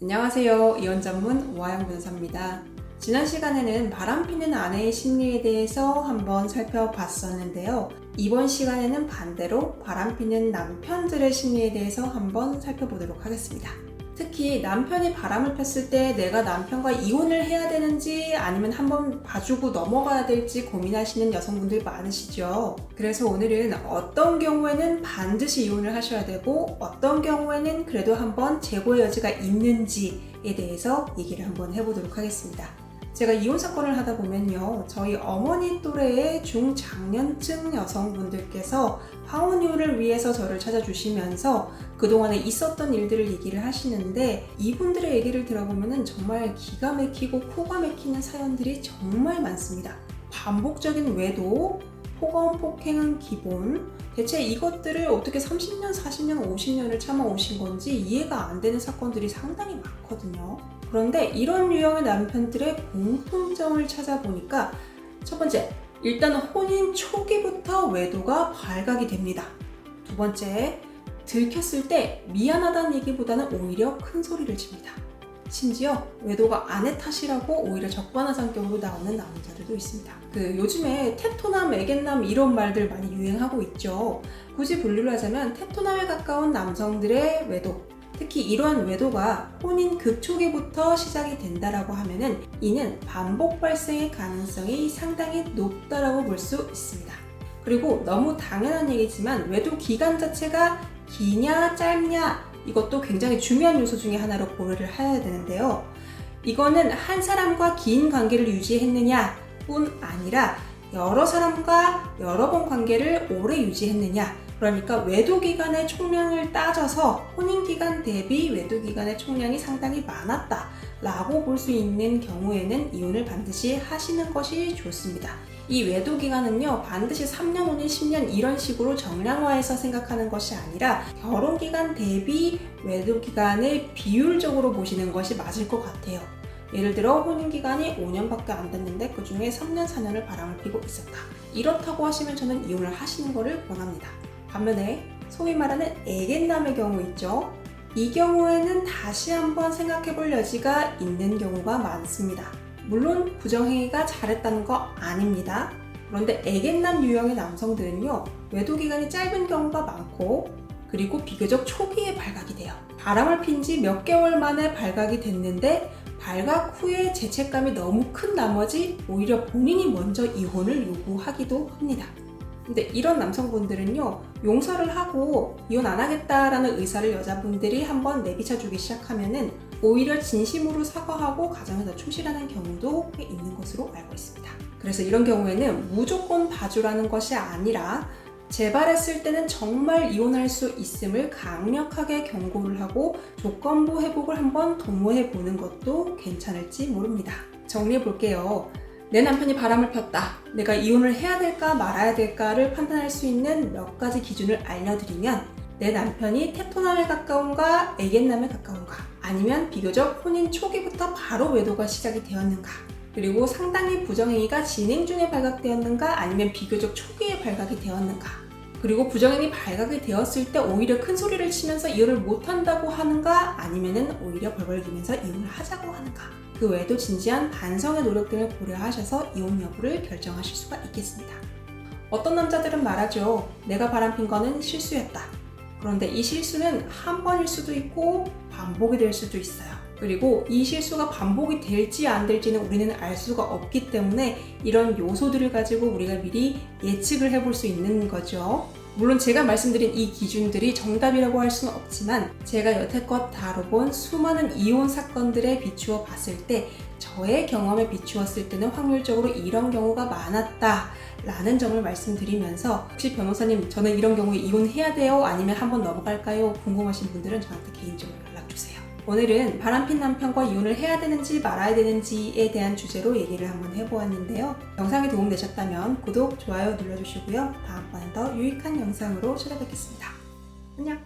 안녕하세요. 이혼 전문 오하영 변호사입니다. 지난 시간에는 바람피는 아내의 심리에 대해서 한번 살펴봤었는데요. 이번 시간에는 반대로 바람피는 남편들의 심리에 대해서 한번 살펴보도록 하겠습니다. 특히 남편이 바람을 폈을 때 내가 남편과 이혼을 해야 되는지 아니면 한번 봐주고 넘어가야 될지 고민하시는 여성분들 많으시죠. 그래서 오늘은 어떤 경우에는 반드시 이혼을 하셔야 되고 어떤 경우에는 그래도 한번 재고의 여지가 있는지에 대해서 얘기를 한번 해보도록 하겠습니다. 제가 이혼 사건을 하다 보면요, 저희 어머니 또래의 중장년층 여성분들께서 황혼 이혼을 위해서 저를 찾아주시면서 그동안에 있었던 일들을 얘기를 하시는데, 이분들의 얘기를 들어보면 정말 기가 막히고 코가 막히는 사연들이 정말 많습니다. 반복적인 외도, 폭언, 폭행은 기본. 대체 이것들을 어떻게 30년, 40년, 50년을 참아오신 건지 이해가 안 되는 사건들이 상당히 많거든요. 그런데 이런 유형의 남편들의 공통점을 찾아보니까 첫 번째, 일단 혼인 초기부터 외도가 발각이 됩니다. 두 번째, 들켰을 때 미안하다는 얘기보다는 오히려 큰 소리를 칩니다. 심지어 외도가 아내 탓이라고 오히려 적반하장격으로 나오는 남자들도 있습니다. 요즘에 테토남, 애견남 이런 말들 많이 유행하고 있죠. 굳이 분류를 하자면 테토남에 가까운 남성들의 외도, 특히 이러한 외도가 혼인 극초기부터 시작이 된다라고 하면은 이는 반복 발생의 가능성이 상당히 높다라고 볼 수 있습니다. 그리고 너무 당연한 얘기지만 외도 기간 자체가 기냐 짧냐 이것도 굉장히 중요한 요소 중에 하나로 고려를 해야 되는데요. 이거는 한 사람과 긴 관계를 유지했느냐 뿐 아니라 여러 사람과 여러 번 관계를 오래 유지했느냐, 그러니까 외도기간의 총량을 따져서 혼인기간 대비 외도기간의 총량이 상당히 많았다 라고 볼 수 있는 경우에는 이혼을 반드시 하시는 것이 좋습니다. 이 외도기간은요, 반드시 3년, 5년, 10년 이런 식으로 정량화해서 생각하는 것이 아니라 결혼기간 대비 외도기간을 비율적으로 보시는 것이 맞을 것 같아요. 예를 들어 혼인기간이 5년밖에 안 됐는데 그 중에 3년, 4년을 바람을 피고 있었다. 이렇다고 하시면 저는 이혼을 하시는 것을 권합니다. 반면에 소위 말하는 애견남의 경우 있죠. 이 경우에는 다시 한번 생각해 볼 여지가 있는 경우가 많습니다. 물론 부정행위가 잘했다는 거 아닙니다. 그런데 애견남 유형의 남성들은요, 외도기간이 짧은 경우가 많고 그리고 비교적 초기에 발각이 돼요. 바람을 핀 지 몇 개월 만에 발각이 됐는데 발각 후에 죄책감이 너무 큰 나머지 오히려 본인이 먼저 이혼을 요구하기도 합니다. 근데 이런 남성분들은요, 용서를 하고 이혼 안 하겠다라는 의사를 여자분들이 한번 내비쳐주기 시작하면은 오히려 진심으로 사과하고 가정에 더 충실하는 경우도 꽤 있는 것으로 알고 있습니다. 그래서 이런 경우에는 무조건 봐주라는 것이 아니라 재발했을 때는 정말 이혼할 수 있음을 강력하게 경고를 하고 조건부 회복을 한번 도모해 보는 것도 괜찮을지 모릅니다. 정리해 볼게요. 내 남편이 바람을 폈다. 내가 이혼을 해야 될까 말아야 될까를 판단할 수 있는 몇 가지 기준을 알려드리면, 내 남편이 테토남에 가까운가 애견남에 가까운가, 아니면 비교적 혼인 초기부터 바로 외도가 시작이 되었는가, 그리고 상당히 부정행위가 진행 중에 발각되었는가 아니면 비교적 초기에 발각이 되었는가, 그리고 부정행위 발각이 되었을 때 오히려 큰 소리를 치면서 이혼을 못한다고 하는가 아니면 오히려 벌벌기면서 이혼을 하자고 하는가, 그 외에도 진지한 반성의 노력 등을 고려하셔서 이혼 여부를 결정하실 수가 있겠습니다. 어떤 남자들은 말하죠. 내가 바람핀 거는 실수였다. 그런데 이 실수는 한 번일 수도 있고 반복이 될 수도 있어요. 그리고 이 실수가 반복이 될지 안 될지는 우리는 알 수가 없기 때문에 이런 요소들을 가지고 우리가 미리 예측을 해볼 수 있는 거죠. 물론 제가 말씀드린 이 기준들이 정답이라고 할 수는 없지만 제가 여태껏 다뤄본 수많은 이혼 사건들에 비추어 봤을 때 저의 경험에 비추었을 때는 확률적으로 이런 경우가 많았다 라는 점을 말씀드리면서, 혹시 변호사님 저는 이런 경우에 이혼해야 돼요? 아니면 한번 넘어갈까요? 궁금하신 분들은 저한테 개인적으로 연락주세요. 오늘은 바람핀 남편과 이혼을 해야 되는지 말아야 되는지에 대한 주제로 얘기를 한번 해보았는데요. 영상이 도움되셨다면 구독, 좋아요 눌러주시고요. 다음번엔 더 유익한 영상으로 찾아뵙겠습니다. 안녕!